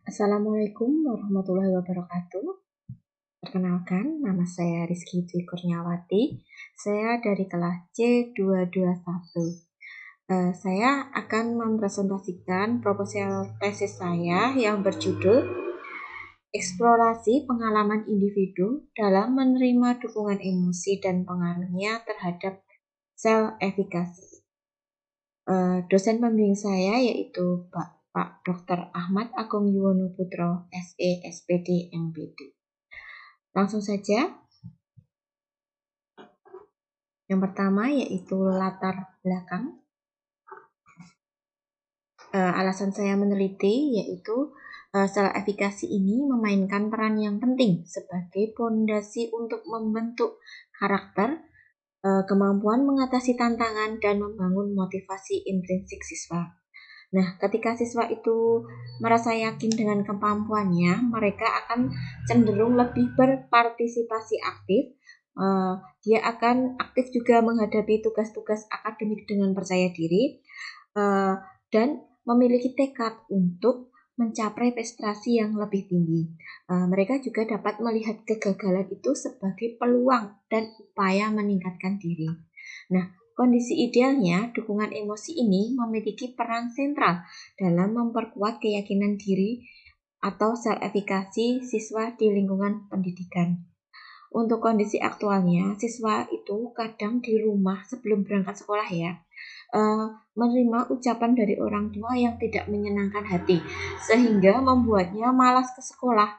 Assalamualaikum warahmatullahi wabarakatuh. Perkenalkan, nama saya Rizky Dwi Kurniawati. Saya dari kelas C221. Saya akan mempresentasikan proposal tesis saya yang berjudul Eksplorasi Pengalaman Individu dalam Menerima Dukungan Emosi dan Pengaruhnya terhadap Sel Efikasi. Dosen pembimbing saya yaitu Pak Dr. Ahmad Agung Yuwono Putro, SE, SPD, MPD. Langsung saja. Yang pertama yaitu latar belakang. Alasan saya meneliti yaitu sel efikasi ini memainkan peran yang penting sebagai fondasi untuk membentuk karakter, kemampuan mengatasi tantangan, dan membangun motivasi intrinsik siswa. Nah, ketika siswa itu merasa yakin dengan kemampuannya, mereka akan cenderung lebih berpartisipasi aktif. Dia akan aktif juga menghadapi tugas-tugas akademik dengan percaya diri dan memiliki tekad untuk mencapai prestasi yang lebih tinggi. Mereka juga dapat melihat kegagalan itu sebagai peluang dan upaya meningkatkan diri. Nah, kondisi idealnya, dukungan emosi ini memiliki peran sentral dalam memperkuat keyakinan diri atau sel efikasi siswa di lingkungan pendidikan. Untuk kondisi aktualnya, siswa itu kadang di rumah sebelum berangkat sekolah menerima ucapan dari orang tua yang tidak menyenangkan hati, sehingga membuatnya malas ke sekolah.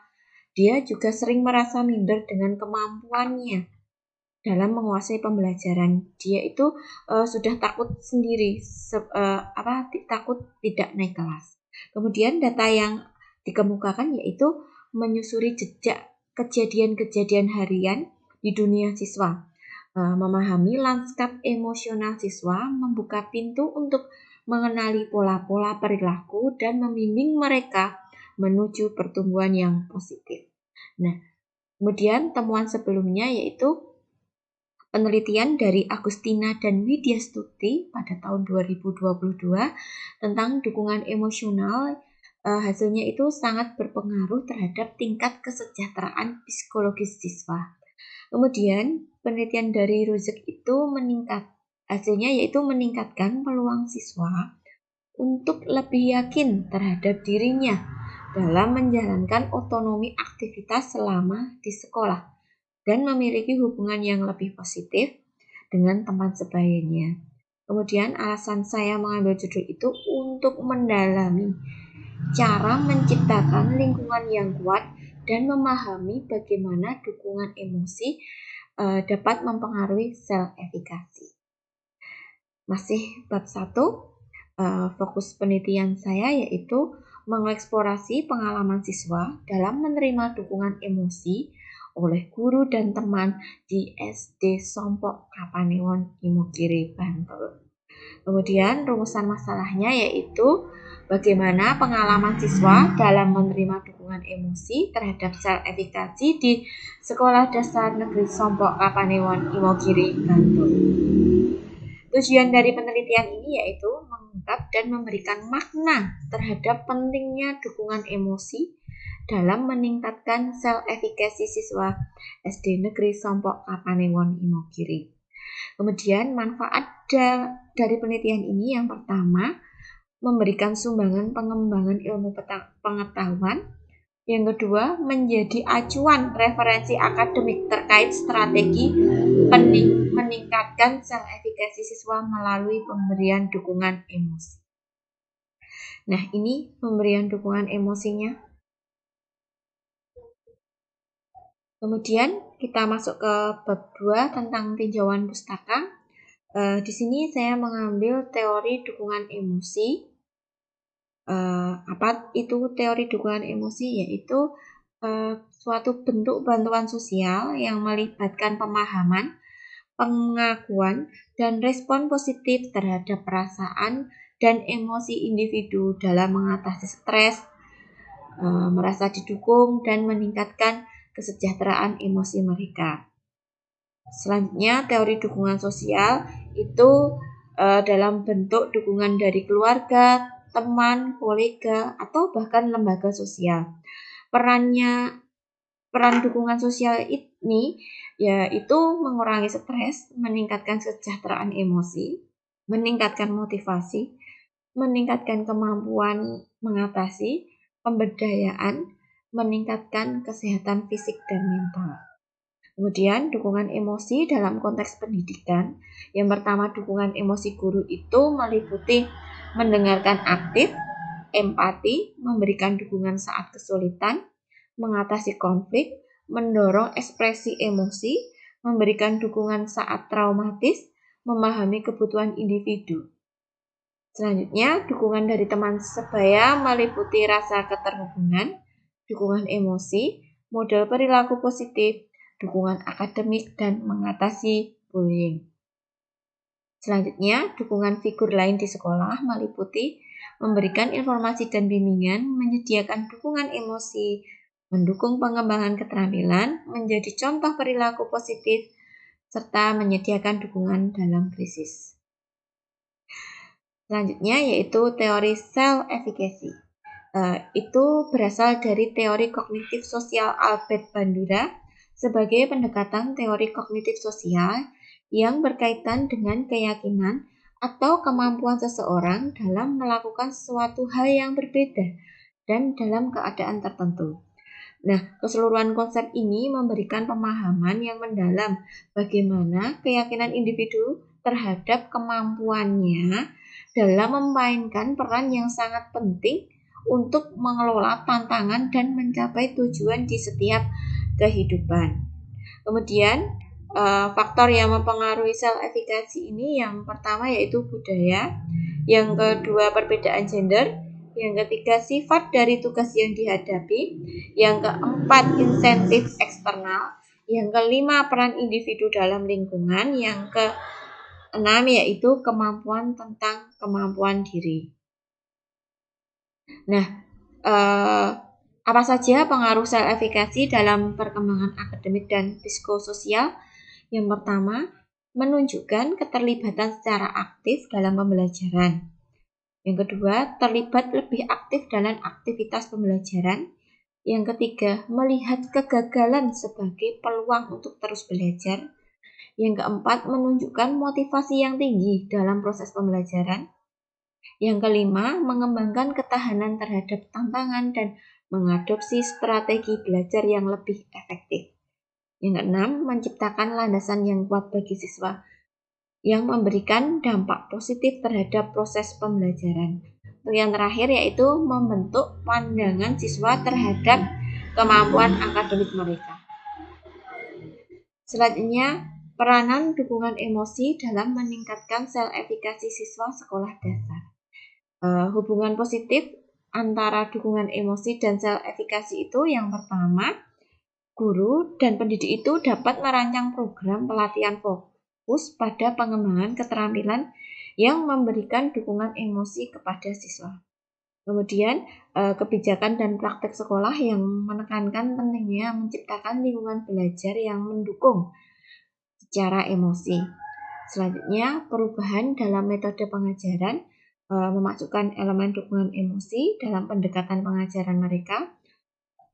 Dia juga sering merasa minder dengan kemampuannya dalam menguasai pembelajaran. Dia itu sudah takut sendiri, takut tidak naik kelas. Kemudian data yang dikemukakan yaitu menyusuri jejak kejadian-kejadian harian di dunia siswa. Memahami lanskap emosional siswa, membuka pintu untuk mengenali pola-pola perilaku dan membimbing mereka menuju pertumbuhan yang positif. Nah, kemudian temuan sebelumnya yaitu penelitian dari Agustina dan Widya Stuti pada tahun 2022 tentang dukungan emosional. Hasilnya itu sangat berpengaruh terhadap tingkat kesejahteraan psikologis siswa. Kemudian penelitian dari Ruzek itu hasilnya yaitu meningkatkan peluang siswa untuk lebih yakin terhadap dirinya dalam menjalankan otonomi aktivitas selama di sekolah dan memiliki hubungan yang lebih positif dengan teman sebayanya. Kemudian alasan saya mengambil judul itu untuk mendalami cara menciptakan lingkungan yang kuat dan memahami bagaimana dukungan emosi dapat mempengaruhi sel efikasi. Masih bab 1, fokus penelitian saya yaitu mengeksplorasi pengalaman siswa dalam menerima dukungan emosi oleh guru dan teman di SD Sompok Kapanewon, Imogiri, Bantul. Kemudian rumusan masalahnya yaitu bagaimana pengalaman siswa dalam menerima dukungan emosi terhadap sel efikasi di Sekolah Dasar Negeri Sompok Kapanewon, Imogiri, Bantul. Tujuan dari penelitian ini yaitu mengungkap dan memberikan makna terhadap pentingnya dukungan emosi dalam meningkatkan sel efikasi siswa SD Negeri Sompok Kapanewon, Imogiri. Kemudian manfaat dari penelitian ini yang pertama, memberikan sumbangan pengembangan ilmu pengetahuan. Yang kedua, menjadi acuan referensi akademik terkait strategi meningkatkan sel efikasi siswa melalui pemberian dukungan emosi. Nah, ini pemberian dukungan emosinya. Kemudian kita masuk ke bab 2 tentang tinjauan pustaka. Di sini saya mengambil teori dukungan emosi. Apa itu teori dukungan emosi? Yaitu suatu bentuk bantuan sosial yang melibatkan pemahaman, pengakuan, dan respon positif terhadap perasaan dan emosi individu dalam mengatasi stres, merasa didukung, dan meningkatkan kesejahteraan emosi mereka. Selanjutnya, teori dukungan sosial itu dalam bentuk dukungan dari keluarga, teman, kolega, atau bahkan lembaga sosial. Peran dukungan sosial ini yaitu mengurangi stres, meningkatkan kesejahteraan emosi, meningkatkan motivasi, meningkatkan kemampuan mengatasi, pemberdayaan, meningkatkan kesehatan fisik dan mental. Kemudian dukungan emosi dalam konteks pendidikan. Yang pertama, dukungan emosi guru itu meliputi mendengarkan aktif, empati, memberikan dukungan saat kesulitan, mengatasi konflik, mendorong ekspresi emosi, memberikan dukungan saat traumatis, memahami kebutuhan individu. Selanjutnya, dukungan dari teman sebaya meliputi rasa keterhubungan, dukungan emosi, model perilaku positif, dukungan akademik, dan mengatasi bullying. Selanjutnya, dukungan figur lain di sekolah meliputi memberikan informasi dan bimbingan, menyediakan dukungan emosi, mendukung pengembangan keterampilan, menjadi contoh perilaku positif, serta menyediakan dukungan dalam krisis. Selanjutnya yaitu teori self-efficacy. Itu berasal dari teori kognitif sosial Albert Bandura sebagai pendekatan teori kognitif sosial yang berkaitan dengan keyakinan atau kemampuan seseorang dalam melakukan sesuatu hal yang berbeda dan dalam keadaan tertentu. Nah, keseluruhan konsep ini memberikan pemahaman yang mendalam bagaimana keyakinan individu terhadap kemampuannya dalam memainkan peran yang sangat penting untuk mengelola tantangan dan mencapai tujuan di setiap kehidupan. Kemudian, faktor yang mempengaruhi self-efficacy ini yang pertama yaitu budaya, yang kedua perbedaan gender, yang ketiga sifat dari tugas yang dihadapi, yang keempat insentif eksternal, yang kelima peran individu dalam lingkungan, yang keenam yaitu kemampuan tentang kemampuan diri. Nah, apa saja pengaruh self-efficacy dalam perkembangan akademik dan psikososial? Yang pertama, menunjukkan keterlibatan secara aktif dalam pembelajaran. Yang kedua, terlibat lebih aktif dalam aktivitas pembelajaran. Yang ketiga, melihat kegagalan sebagai peluang untuk terus belajar. Yang keempat, menunjukkan motivasi yang tinggi dalam proses pembelajaran. Yang kelima, mengembangkan ketahanan terhadap tantangan dan mengadopsi strategi belajar yang lebih efektif. Yang keenam, menciptakan landasan yang kuat bagi siswa yang memberikan dampak positif terhadap proses pembelajaran. Yang terakhir yaitu membentuk pandangan siswa terhadap kemampuan akademik mereka. Selanjutnya, peranan dukungan emosi dalam meningkatkan self-efficacy siswa sekolah dasar. Hubungan positif antara dukungan emosi dan self-efficacy itu yang pertama, guru dan pendidik itu dapat merancang program pelatihan fokus pada pengembangan keterampilan yang memberikan dukungan emosi kepada siswa. Kemudian, kebijakan dan praktek sekolah yang menekankan pentingnya menciptakan lingkungan belajar yang mendukung secara emosi. Selanjutnya, perubahan dalam metode pengajaran, memasukkan elemen dukungan emosi dalam pendekatan pengajaran mereka,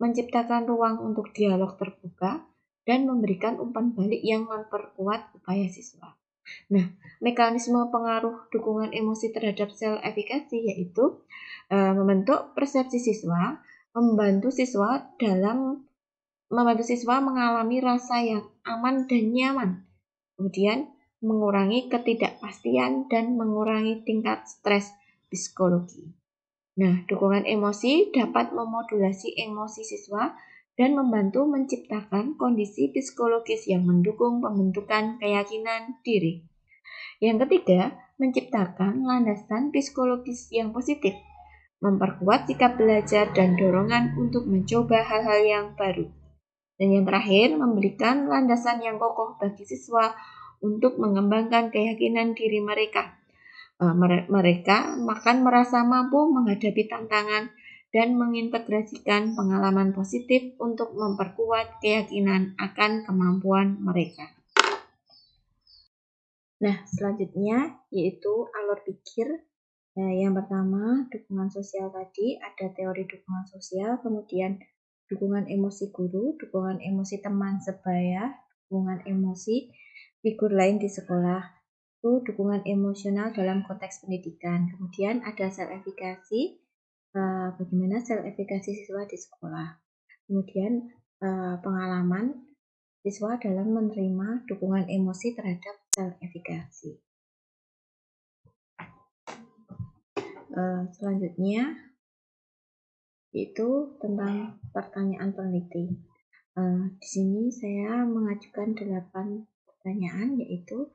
menciptakan ruang untuk dialog terbuka, dan memberikan umpan balik yang memperkuat upaya siswa. Nah, mekanisme pengaruh dukungan emosi terhadap self-efficacy yaitu membentuk persepsi siswa, membantu siswa mengalami rasa yang aman dan nyaman, kemudian mengurangi ketidakpastian dan mengurangi tingkat stres psikologi. Nah, dukungan emosi dapat memodulasi emosi siswa dan membantu menciptakan kondisi psikologis yang mendukung pembentukan keyakinan diri. Yang ketiga, menciptakan landasan psikologis yang positif, memperkuat sikap belajar dan dorongan untuk mencoba hal-hal yang baru. Dan yang terakhir, memberikan landasan yang kokoh bagi siswa untuk mengembangkan keyakinan diri mereka. Mereka akan merasa mampu menghadapi tantangan dan mengintegrasikan pengalaman positif untuk memperkuat keyakinan akan kemampuan mereka. Nah, selanjutnya yaitu alur pikir. Nah, yang pertama, dukungan sosial tadi, ada teori dukungan sosial, kemudian dukungan emosi guru, dukungan emosi teman sebaya, dukungan emosi figur lain di sekolah, itu dukungan emosional dalam konteks pendidikan. Kemudian ada self-efficacy, bagaimana self-efficacy siswa di sekolah. Kemudian pengalaman siswa dalam menerima dukungan emosi terhadap self-efficacy. Selanjutnya itu tentang pertanyaan peneliti. Di sini saya mengajukan 8 pertanyaan, yaitu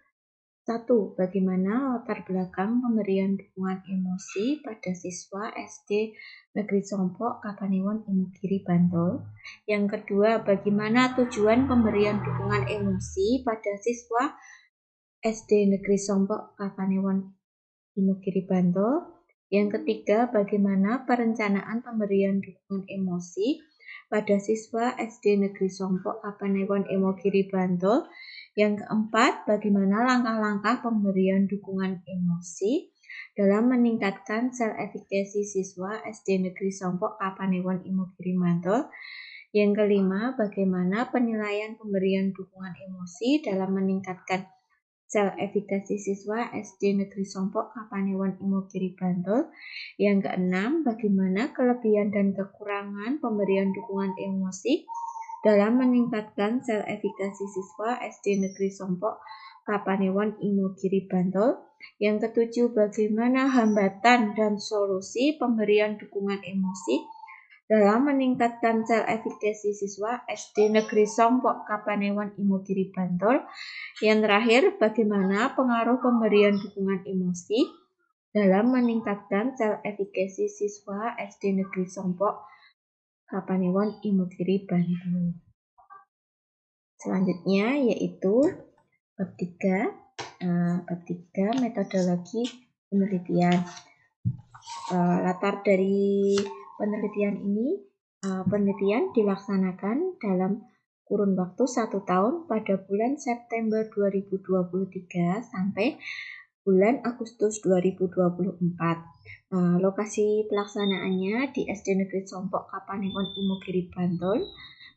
1. Bagaimana latar belakang pemberian dukungan emosi pada siswa SD Negeri Sompok, Kapanewon, Imogiri, Bantul? Yang kedua, bagaimana tujuan pemberian dukungan emosi pada siswa SD Negeri Sompok, Kapanewon, Imogiri, Bantul? Yang ketiga, bagaimana perencanaan pemberian dukungan emosi pada siswa SD Negeri Sompok, Kapanewon, Imogiri, Bantul? Yang keempat, bagaimana langkah-langkah pemberian dukungan emosi dalam meningkatkan self-efficacy siswa SD Negeri Sompok, Kapanewon, Imogiri, Bantul? Yang kelima, bagaimana penilaian pemberian dukungan emosi dalam meningkatkan self-efficacy siswa SD Negeri Sompok, Kapanewon, Imogiri, Bantul? Yang keenam, bagaimana kelebihan dan kekurangan pemberian dukungan emosi dalam meningkatkan self-efficacy siswa SD Negeri Sompok, Kapanewon, Imogiri, Bantul? Yang ketujuh, bagaimana hambatan dan solusi pemberian dukungan emosi dalam meningkatkan self-efficacy siswa SD Negeri Sompok, Kapanewon, Imogiri, Bantul? Yang terakhir, bagaimana pengaruh pemberian dukungan emosi dalam meningkatkan self-efficacy siswa SD Negeri Sompok, Kapanewon, Imogiri, Bantul? Selanjutnya yaitu bab 3, metodologi penelitian. Latar dari penelitian ini, penelitian dilaksanakan dalam kurun waktu 1 tahun pada bulan September 2023 sampai bulan Agustus 2024. Lokasi pelaksanaannya di SD Negeri Sompok, Kapanewon, Imogiri, Bantul.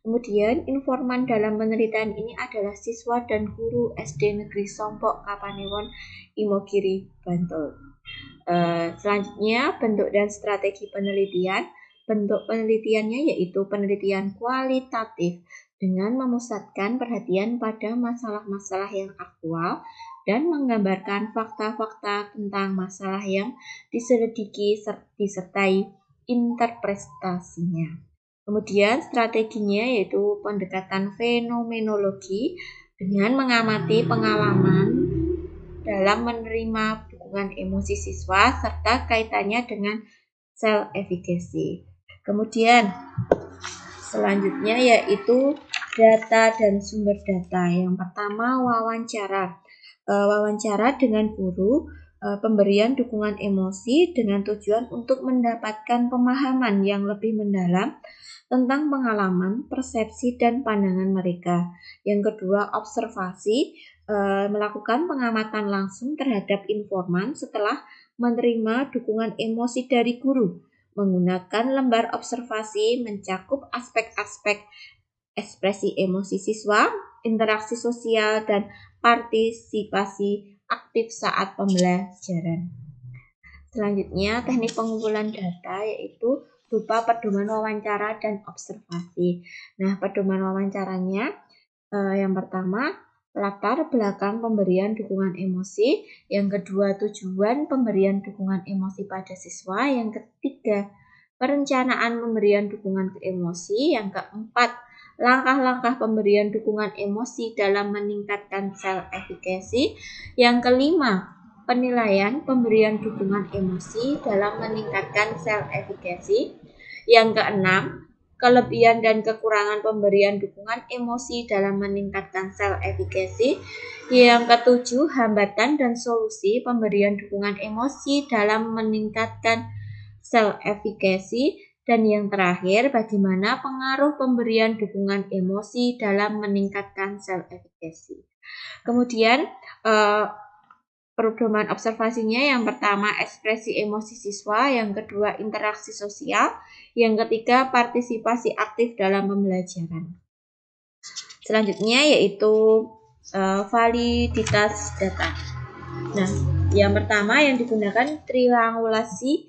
Kemudian informan dalam penelitian ini adalah siswa dan guru SD Negeri Sompok, Kapanewon, Imogiri, Bantul. Selanjutnya, bentuk dan strategi penelitian. Bentuk penelitiannya yaitu penelitian kualitatif dengan memusatkan perhatian pada masalah-masalah yang aktual dan menggambarkan fakta-fakta tentang masalah yang diselidiki disertai interpretasinya. Kemudian strateginya yaitu pendekatan fenomenologi dengan mengamati pengalaman dalam menerima dukungan emosi siswa serta kaitannya dengan self-efficacy. Kemudian selanjutnya yaitu data dan sumber data. Yang pertama, wawancara. Wawancara dengan guru, pemberian dukungan emosi dengan tujuan untuk mendapatkan pemahaman yang lebih mendalam tentang pengalaman, persepsi, dan pandangan mereka. Yang kedua, observasi, melakukan pengamatan langsung terhadap informan setelah menerima dukungan emosi dari guru. Menggunakan lembar observasi mencakup aspek-aspek ekspresi emosi siswa, interaksi sosial, dan partisipasi aktif saat pembelajaran. Selanjutnya, teknik pengumpulan data yaitu berupa pedoman wawancara dan observasi. Nah, pedoman wawancaranya yang pertama, latar belakang pemberian dukungan emosi. Yang kedua, tujuan pemberian dukungan emosi pada siswa. Yang ketiga, perencanaan pemberian dukungan ke emosi. Yang keempat, langkah-langkah pemberian dukungan emosi dalam meningkatkan self-efficacy. Yang kelima, penilaian pemberian dukungan emosi dalam meningkatkan self-efficacy. Yang keenam, kelebihan dan kekurangan pemberian dukungan emosi dalam meningkatkan self-efficacy. Yang ketujuh, hambatan dan solusi pemberian dukungan emosi dalam meningkatkan self-efficacy. Dan yang terakhir, bagaimana pengaruh pemberian dukungan emosi dalam meningkatkan self-efficacy. Kemudian, pedoman observasinya yang pertama ekspresi emosi siswa, yang kedua interaksi sosial, yang ketiga partisipasi aktif dalam pembelajaran. Selanjutnya yaitu validitas data. Nah, yang pertama yang digunakan triangulasi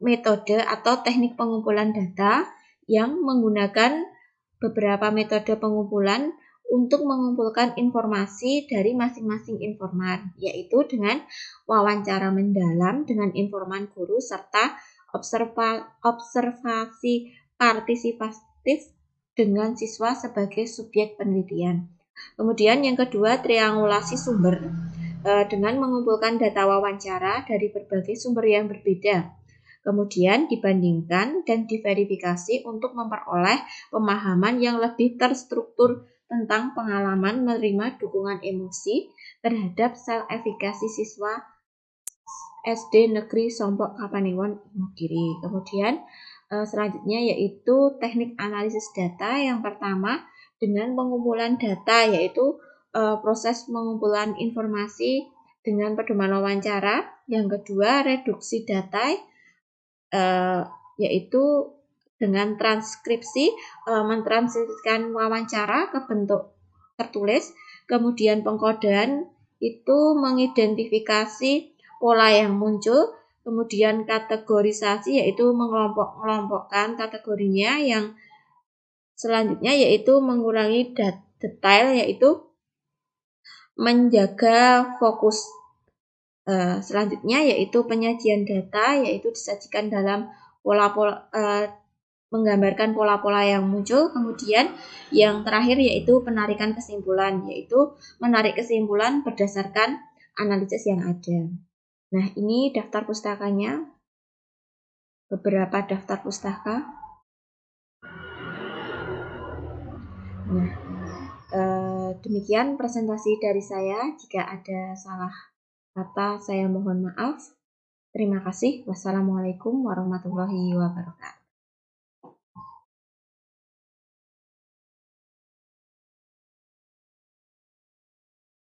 metode atau teknik pengumpulan data yang menggunakan beberapa metode pengumpulan untuk mengumpulkan informasi dari masing-masing informan, yaitu dengan wawancara mendalam dengan informan guru serta observasi partisipatif dengan siswa sebagai subjek penelitian. Kemudian yang kedua, triangulasi sumber dengan mengumpulkan data wawancara dari berbagai sumber yang berbeda. Kemudian dibandingkan dan diverifikasi untuk memperoleh pemahaman yang lebih terstruktur tentang pengalaman menerima dukungan emosi terhadap self-efikasi siswa SD Negeri Sompok Kapanewon Imogiri. Kemudian selanjutnya yaitu teknik analisis data. Yang pertama dengan pengumpulan data, yaitu proses pengumpulan informasi dengan pedoman wawancara. Yang kedua reduksi data, yaitu dengan transkripsi, mentranskripsikan wawancara ke bentuk tertulis. Kemudian pengkodean itu mengidentifikasi pola yang muncul. Kemudian kategorisasi yaitu mengelompokkan kategorinya. Yang selanjutnya yaitu mengurangi detail, yaitu menjaga fokus. Selanjutnya yaitu penyajian data, yaitu disajikan dalam pola-pola, menggambarkan pola-pola yang muncul. Kemudian yang terakhir yaitu penarikan kesimpulan, yaitu menarik kesimpulan berdasarkan analisis yang ada. Nah, ini daftar pustakanya, beberapa daftar pustaka. Nah, demikian presentasi dari saya. Jika ada salah kata, saya mohon maaf. Terima kasih. Wassalamualaikum warahmatullahi wabarakatuh.